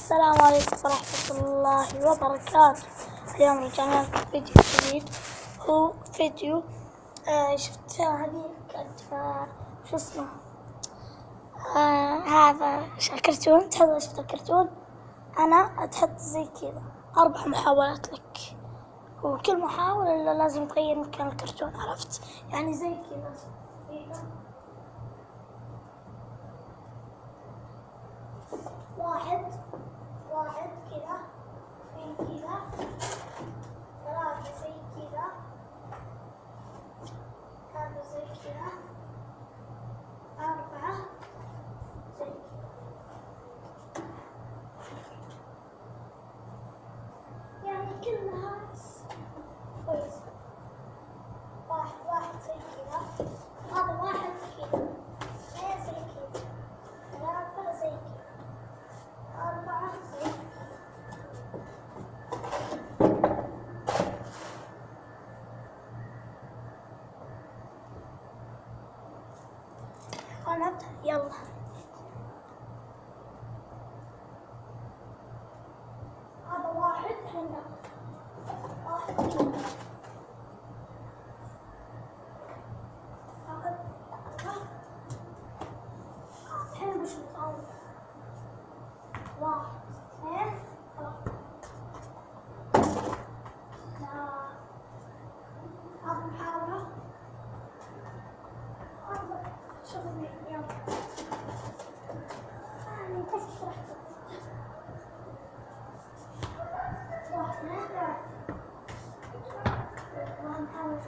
السلام عليكم ورحمة الله وبركاته. اليوم رجعنا لكم فيديو جديد. هو فيديو شفت هذه شو اسمه هذا كرتون. تحضر شفت الكرتون؟ أنا تحط زي كذا 4 محاولات لك، وكل محاولة لازم تغير مكان الكرتون، عرفت؟ يعني زي كذا واحد كذا، اثنين كذا، 3 زي كذا، 4 زي كذا، 4 زي كذا. يعني كلها كويسة. واحد زي كذا، هذا واحد كذا، 2 زي كذا، 3 زي كذا، 4 زي كذا. ونبدأ، يلا. هذا واحد هنا، واحد كذا، الحين مش مطول. 1 2 3. هذا محاولة. شوفني يلا. بس فرحت. 1 2 3. محاولة.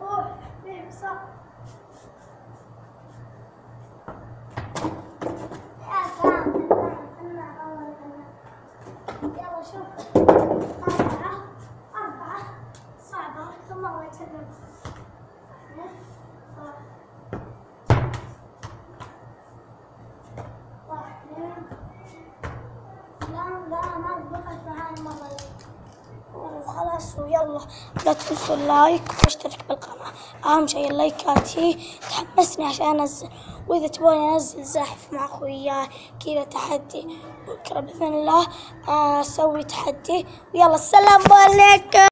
اوه ليه صح. يا سلام. يلا شوف. 4 صعبة ثم الله يسلمك. لا ما ضبطت معاي مرة. وخلاص ويلا، لا تنسوا اللايك واشترك بالقناة. أهم شيء اللايكات هي تحمسني عشان أنزل، وإذا تبغوني أنزل زاحف مع أخوياي كذا تحدي، بكرة بإذن الله أسوي تحدي. ويلا السلام عليكم.